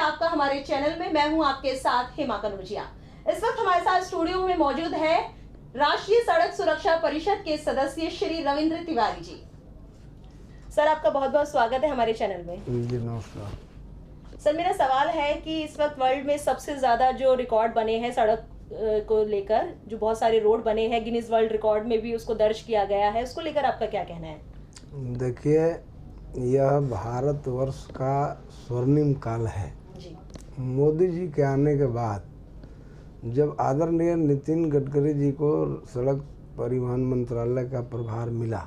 आपका हमारे चैनल में। मैं हूं आपके साथ हेमा कनौजिया। इस वक्त हमारे साथ स्टूडियो में मौजूद है राष्ट्रीय सड़क सुरक्षा परिषद के सदस्य श्री रविंद्र तिवारी जी। सर, आपका बहुत बहुत स्वागत है हमारे चैनल में। जी नमस्कार। सर, मेरा सवाल है कि इस वक्त वर्ल्ड में सबसे ज्यादा जो रिकॉर्ड बने हैं सड़क को लेकर, जो बहुत सारे रोड बने हैं, गिनीज वर्ल्ड रिकॉर्ड में भी उसको दर्ज किया गया है, उसको लेकर आपका क्या कहना है? देखिए, यह भारतवर्ष का स्वर्णिम काल है जी। मोदी जी के आने के बाद। जब आदरणीय नितिन गडकरी जी को सड़क परिवहन मंत्रालय का प्रभार मिला,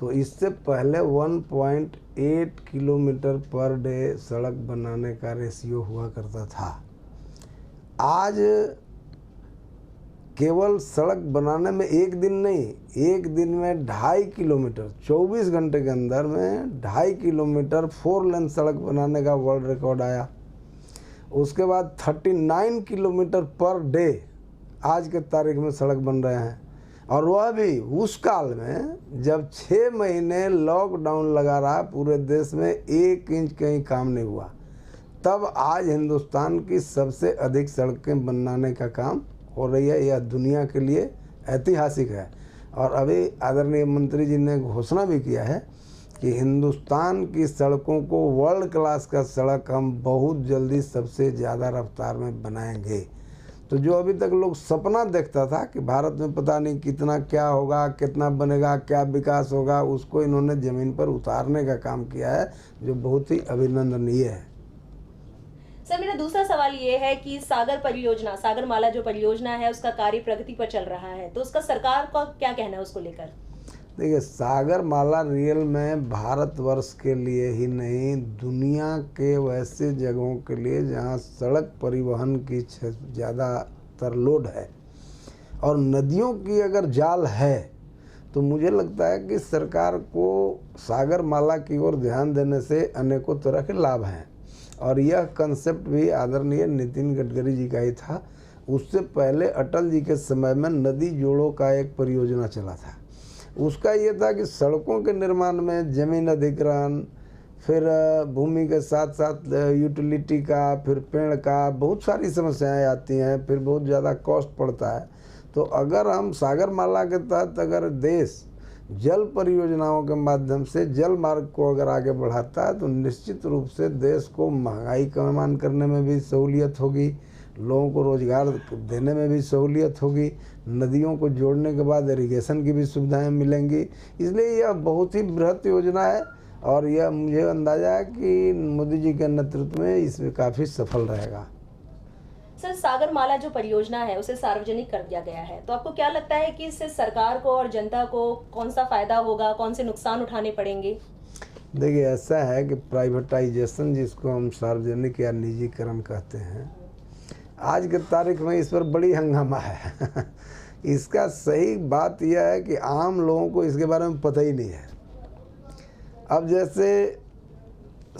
तो इससे पहले 1.8 किलोमीटर पर डे सड़क बनाने का रेशियो हुआ करता था। आज केवल सड़क बनाने में एक दिन नहीं, एक दिन में 2.5 किलोमीटर, 24 घंटे के अंदर में 2.5 किलोमीटर 4 लेन सड़क बनाने का वर्ल्ड रिकॉर्ड आया। उसके बाद 39 किलोमीटर पर डे आज के तारीख में सड़क बन रहे हैं, और वह भी उस काल में जब 6 महीने लॉकडाउन लगा रहा, पूरे देश में 1 इंच कहीं काम नहीं हुआ। तब आज हिंदुस्तान की सबसे अधिक सड़कें बनाने का काम हो रही है। यह दुनिया के लिए ऐतिहासिक है। और अभी आदरणीय मंत्री जी ने घोषणा भी किया है कि हिंदुस्तान की सड़कों को वर्ल्ड क्लास का सड़क हम बहुत जल्दी सबसे ज़्यादा रफ्तार में बनाएंगे। तो जो अभी तक लोग सपना देखता था कि भारत में पता नहीं कितना क्या होगा, कितना बनेगा, क्या विकास होगा, उसको इन्होंने ज़मीन पर उतारने का काम किया है, जो बहुत ही अभिनंदनीय है। सर, मेरा दूसरा सवाल ये है कि सागरमाला जो परियोजना है उसका कार्य प्रगति पर चल रहा है, तो उसका सरकार का क्या कहना है उसको लेकर? देखिए, सागरमाला रियल में भारतवर्ष के लिए ही नहीं, दुनिया के वैसे जगहों के लिए जहां सड़क परिवहन की ज़्यादातर लोड है और नदियों की अगर जाल है, तो मुझे लगता है कि सरकार को सागरमाला की ओर ध्यान देने से अनेकों तरह के लाभ हैं। और यह कंसेप्ट भी आदरणीय नितिन गडकरी जी का ही था। उससे पहले अटल जी के समय में नदी जोड़ों का एक परियोजना चला था। उसका ये था कि सड़कों के निर्माण में ज़मीन अधिग्रहण, फिर भूमि के साथ साथ यूटिलिटी का, फिर पेड़ का, बहुत सारी समस्याएं आती हैं, फिर बहुत ज़्यादा कॉस्ट पड़ता है। तो अगर हम सागरमाला के तहत अगर देश जल परियोजनाओं के माध्यम से जल मार्ग को अगर आगे बढ़ाता है, तो निश्चित रूप से देश को महंगाई कम करने में भी सहूलियत होगी, लोगों को रोजगार देने में भी सहूलियत होगी, नदियों को जोड़ने के बाद इरिगेशन की भी सुविधाएं मिलेंगी। इसलिए यह बहुत ही बृहत योजना है, और यह मुझे अंदाजा है कि मोदी जी के नेतृत्व में इसमें काफ़ी सफल रहेगा। सर, सागरमाला जो परियोजना है उसे सार्वजनिक कर दिया गया है, तो आपको क्या लगता है कि इससे सरकार को और जनता को कौन सा फायदा होगा, कौन से नुकसान उठाने पड़ेंगे? देखिए, ऐसा है कि प्राइवेटाइजेशन, जिसको हम सार्वजनिक या निजीकरण कहते हैं, आज के तारीख में इस पर बड़ी हंगामा है। इसका सही बात यह है कि आम लोगों को इसके बारे में पता ही नहीं है। अब जैसे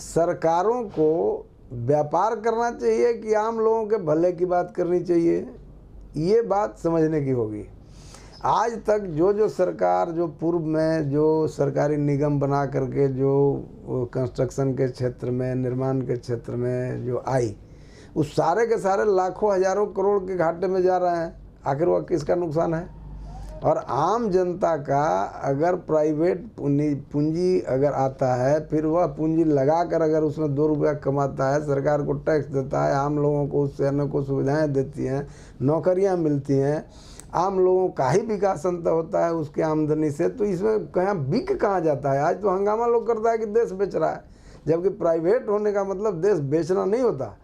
सरकारों को व्यापार करना चाहिए कि आम लोगों के भले की बात करनी चाहिए, ये बात समझने की होगी। आज तक जो सरकार, जो पूर्व में जो सरकारी निगम बना करके जो कंस्ट्रक्शन के क्षेत्र में, निर्माण के क्षेत्र में जो आई, उस सारे के सारे लाखों हजारों करोड़ के घाटे में जा रहे हैं। आखिर वह किसका नुकसान है? और आम जनता का अगर प्राइवेट पूंजी अगर आता है, फिर वह पूंजी लगाकर अगर उसमें 2 रुपया कमाता है, सरकार को टैक्स देता है, आम लोगों को उससे अनेकों सुविधाएं देती हैं, नौकरियां मिलती हैं, आम लोगों का ही विकास अंत होता है उसकी आमदनी से, तो इसमें कहाँ बिक कहाँ जाता है? आज तो हंगामा लोग करता है कि देश बेच रहा है, जबकि प्राइवेट होने का मतलब देश बेचना नहीं होता,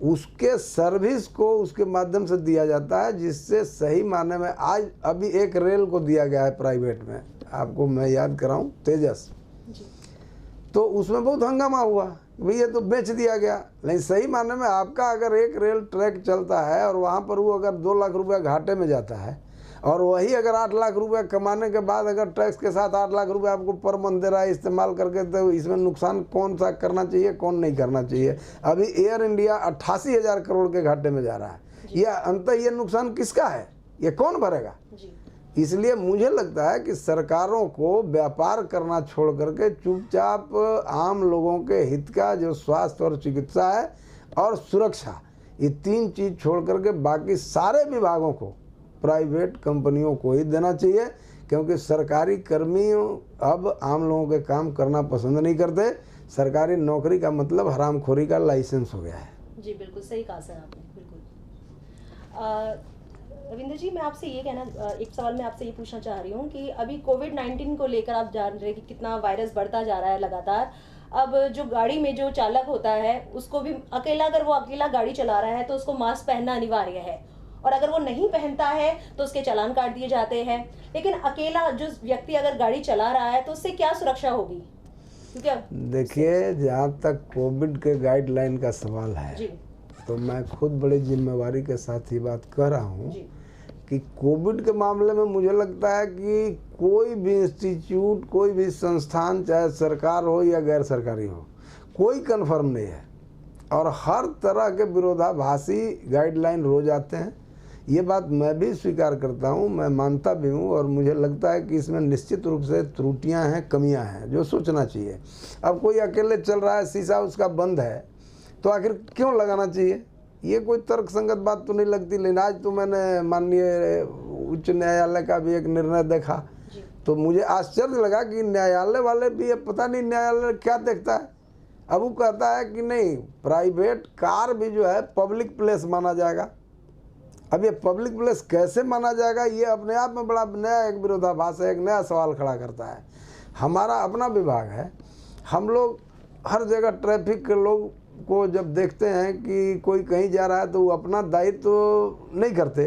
उसके सर्विस को उसके माध्यम से दिया जाता है, जिससे सही मायने में आज अभी एक रेल को दिया गया है प्राइवेट में, आपको मैं याद कराऊं, तेजस। तो उसमें बहुत हंगामा हुआ, भाई ये तो बेच दिया गया। लेकिन सही मायने में आपका अगर एक रेल ट्रैक चलता है और वहाँ पर वो अगर 2 लाख रुपया घाटे में जाता है, और वही अगर 8 लाख रुपया कमाने के बाद अगर टैक्स के साथ 8 लाख रुपया आपको पर मंथ दे रहा है इस्तेमाल करके, तो इसमें नुकसान कौन सा करना चाहिए, कौन नहीं करना चाहिए? अभी एयर इंडिया 88,000 करोड़ के घाटे में जा रहा है। यह अंततः ये नुकसान किसका है? ये कौन भरेगा? इसलिए मुझे लगता है कि सरकारों को व्यापार करना छोड़ करके चुपचाप आम लोगों के हित का जो स्वास्थ्य और चिकित्सा है और सुरक्षा, ये 3 चीज़ छोड़ करके बाकी सारे विभागों को प्राइवेट कंपनियों को ही देना चाहिए, क्योंकि सरकारी कर्मी अब आम लोगों के काम करना पसंद नहीं करते। सरकारी नौकरी का मतलब हरामखोरी का लाइसेंस हो गया है। जी बिल्कुल सही कहा सर आपने, बिल्कुल। रविंद्र जी, मैं आपसे ये कहना, एक सवाल मैं आपसे ये पूछना चाह रही हूँ कि अभी कोविड-19 को लेकर आप जान रहे हैं कि कितना वायरस बढ़ता जा रहा है लगातार। अब जो गाड़ी में जो चालक होता है उसको भी अकेला, अगर वो अकेला गाड़ी चला रहा है तो उसको मास्क पहनना अनिवार्य है, और अगर वो नहीं पहनता है तो उसके चालान काट दिए जाते हैं। लेकिन अकेला जो व्यक्ति अगर गाड़ी चला रहा है तो उससे क्या सुरक्षा होगी? क्योंकि देखिए, जहाँ तक कोविड के गाइडलाइन का सवाल है जी तो मैं खुद बड़ी जिम्मेवारी के साथ ही बात कर रहा हूँ जी कि कोविड के मामले में मुझे लगता है कि कोई भी इंस्टीट्यूट, कोई भी संस्थान, चाहे सरकार हो या गैर सरकारी हो, कोई कंफर्म नहीं है और हर तरह के विरोधाभासी गाइडलाइन रोज आते हैं। ये बात मैं भी स्वीकार करता हूँ, मैं मानता भी हूँ, और मुझे लगता है कि इसमें निश्चित रूप से त्रुटियाँ हैं, कमियाँ हैं जो सोचना चाहिए। अब कोई अकेले चल रहा है, शीशा उसका बंद है, तो आखिर क्यों लगाना चाहिए? ये कोई तर्क संगत बात तो नहीं लगती। लेकिन आज तो मैंने माननीय उच्च न्यायालय का भी एक निर्णय देखा तो मुझे आश्चर्य लगा कि न्यायालय वाले भी, अब पता नहीं न्यायालय क्या देखता है। अब वो कहता है कि नहीं, प्राइवेट कार भी जो है पब्लिक प्लेस माना जाएगा। अब ये पब्लिक प्लेस कैसे माना जाएगा, ये अपने आप में बड़ा नया एक विरोधाभास है, एक नया सवाल खड़ा करता है। हमारा अपना विभाग है, हम लोग हर जगह ट्रैफिक के लोग को जब देखते हैं कि कोई कहीं जा रहा है तो वो अपना दायित्व तो नहीं करते,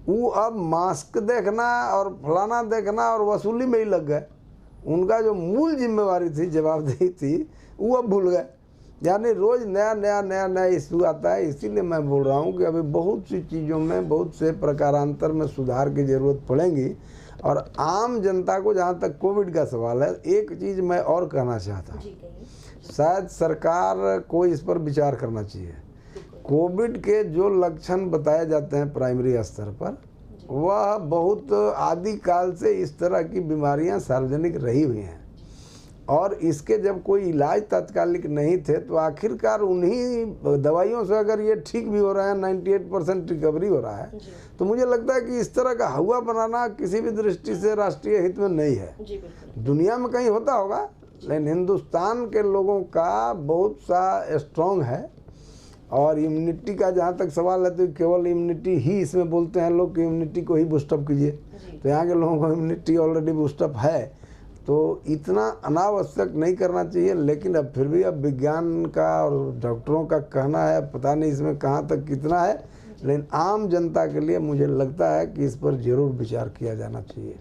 वो अब मास्क देखना और फलाना देखना और वसूली में ही लग गए। उनका जो मूल जिम्मेवारी थी, जवाबदेही थी, वो अब भूल गए। यानी रोज़ नया इशू आता है। इसीलिए मैं बोल रहा हूँ कि अभी बहुत सी चीज़ों में, बहुत से प्रकारांतर में सुधार की ज़रूरत पड़ेगी। और आम जनता को, जहाँ तक कोविड का सवाल है, एक चीज़ मैं और कहना चाहता हूँ, शायद सरकार को इस पर विचार करना चाहिए। कोविड के जो लक्षण बताए जाते हैं प्राइमरी स्तर पर, वह बहुत आदिकाल से इस तरह की बीमारियां सार्वजनिक रही हुई हैं, और इसके जब कोई इलाज तात्कालिक नहीं थे तो आखिरकार उन्हीं दवाइयों से अगर ये ठीक भी हो रहा है, 98% रिकवरी हो रहा है, तो मुझे लगता है कि इस तरह का हुआ बनाना किसी भी दृष्टि से राष्ट्रीय हित में नहीं है। दुनिया में कहीं होता होगा, लेकिन हिंदुस्तान के लोगों का बहुत सा स्ट्रॉन्ग है। और इम्यूनिटी का जहाँ तक सवाल है तो केवल इम्यूनिटी ही इसमें बोलते हैं लोग कि इम्यूनिटी को ही बूस्टअप कीजिए, तो यहाँ के लोगों को इम्यूनिटी ऑलरेडी बूस्टअप है, तो इतना अनावश्यक नहीं करना चाहिए। लेकिन अब फिर भी अब विज्ञान का और डॉक्टरों का कहना है, पता नहीं इसमें कहाँ तक कितना है, लेकिन आम जनता के लिए मुझे लगता है कि इस पर जरूर विचार किया जाना चाहिए।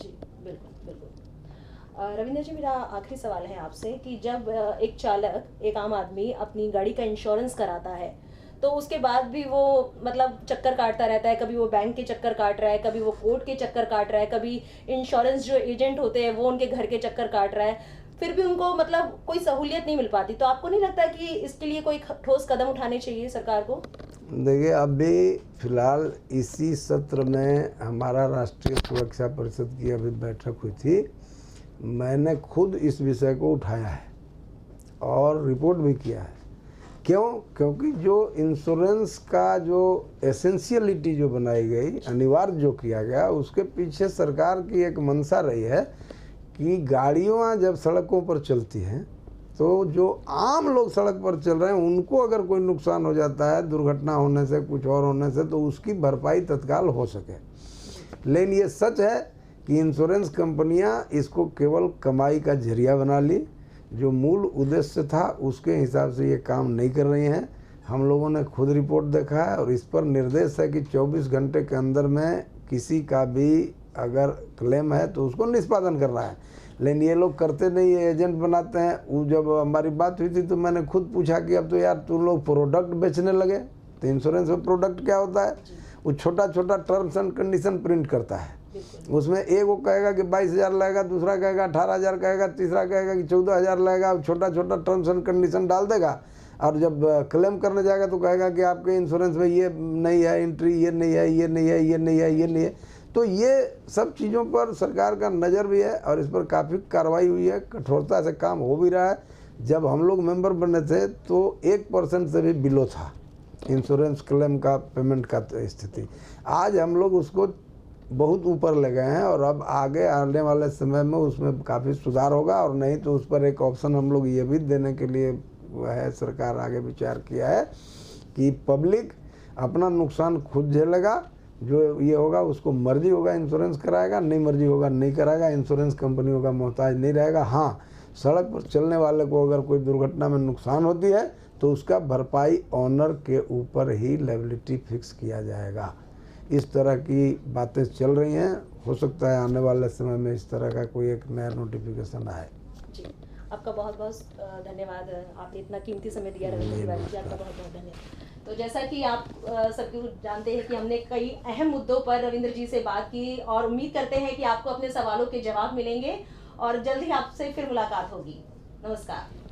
रविंद्र जी, मेरा आखिरी सवाल है आपसे कि जब एक चालक, एक आम आदमी अपनी गाड़ी का इंश्योरेंस कराता है तो उसके बाद भी वो मतलब चक्कर काटता रहता है, कभी वो बैंक के चक्कर काट रहा है, कभी वो कोर्ट के चक्कर काट रहा है, कभी इंश्योरेंस जो एजेंट होते हैं वो उनके घर के चक्कर काट रहा है, फिर भी उनको मतलब कोई सहूलियत नहीं मिल पाती। तो आपको नहीं लगता कि इसके लिए कोई ठोस कदम उठाने चाहिए सरकार को? देखिए, अभी फिलहाल इसी सत्र में हमारा राष्ट्रीय सुरक्षा परिषद की अभी बैठक हुई थी। मैंने खुद इस विषय को उठाया है और रिपोर्ट भी किया है। क्यों? क्योंकि जो इंश्योरेंस का जो एसेंशियलिटी जो बनाई गई, अनिवार्य जो किया गया, उसके पीछे सरकार की एक मंशा रही है कि गाड़ियाँ जब सड़कों पर चलती हैं तो जो आम लोग सड़क पर चल रहे हैं उनको अगर कोई नुकसान हो जाता है, दुर्घटना होने से, कुछ और होने से, तो उसकी भरपाई तत्काल हो सके। लेकिन ये सच है कि इंश्योरेंस कंपनियां इसको केवल कमाई का जरिया बना ली, जो मूल उद्देश्य था उसके हिसाब से ये काम नहीं कर रही हैं। हम लोगों ने खुद रिपोर्ट देखा है और इस पर निर्देश है कि 24 घंटे के अंदर में किसी का भी अगर क्लेम है तो उसको निष्पादन करना है। लेकिन ये लोग करते नहीं, ये एजेंट बनाते हैं। वो जब हमारी बात हुई थी तो मैंने खुद पूछा कि अब तो यार तुम लोग प्रोडक्ट बेचने लगे, तो इंश्योरेंस में प्रोडक्ट क्या होता है? वो छोटा छोटा टर्म्स एंड कंडीशन प्रिंट करता है, उसमें एक वो कहेगा कि 22,000 लगेगा, दूसरा कहेगा 18,000 कहेगा, तीसरा कहेगा कि 14,000 लगेगा। छोटा छोटा टर्म्स एंड कंडीशन डाल देगा और जब क्लेम करने जाएगा तो कहेगा कि आपके इंश्योरेंस में ये नहीं है एंट्री, ये नहीं है, ये नहीं है, ये नहीं है, ये नहीं है। तो ये सब चीज़ों पर सरकार का नज़र भी है और इस पर काफ़ी कार्रवाई हुई है, कठोरता से काम हो भी रहा है। जब हम लोग मेंबर बने थे तो 1% से भी बिलो था इंश्योरेंस क्लेम का पेमेंट का स्थिति। आज हम लोग उसको बहुत ऊपर ले गए हैं और अब आगे आने वाले समय में उसमें काफ़ी सुधार होगा, और नहीं तो उस पर एक ऑप्शन हम लोग ये भी देने के लिए है, सरकार आगे विचार किया है कि पब्लिक अपना नुकसान खुद झेलेगा, जो ये होगा उसको मर्जी होगा इंश्योरेंस कराएगा, नहीं मर्जी होगा नहीं कराएगा, इंश्योरेंस कंपनियों का मोहताज नहीं रहेगा। हाँ, सड़क पर चलने वाले को अगर कोई दुर्घटना में नुकसान होती है तो उसका भरपाई ऑनर के ऊपर ही लायबिलिटी फिक्स किया जाएगा। इस तरह की बातें चल रही हैं, हो सकता है आने वाले समय में इस तरह का कोई एक नया नोटिफिकेशन आए। जी, आपका बहुत बहुत धन्यवाद, आपने इतना कीमती समय दिया रविंद्र तिवारी जी, आपका बहुत बहुत धन्यवाद। तो जैसा कि आप सब जानते हैं कि हमने कई अहम मुद्दों पर रविंद्र जी से बात की और उम्मीद करते हैं कि आपको अपने सवालों के जवाब मिलेंगे और जल्द ही आपसे फिर मुलाकात होगी। नमस्कार।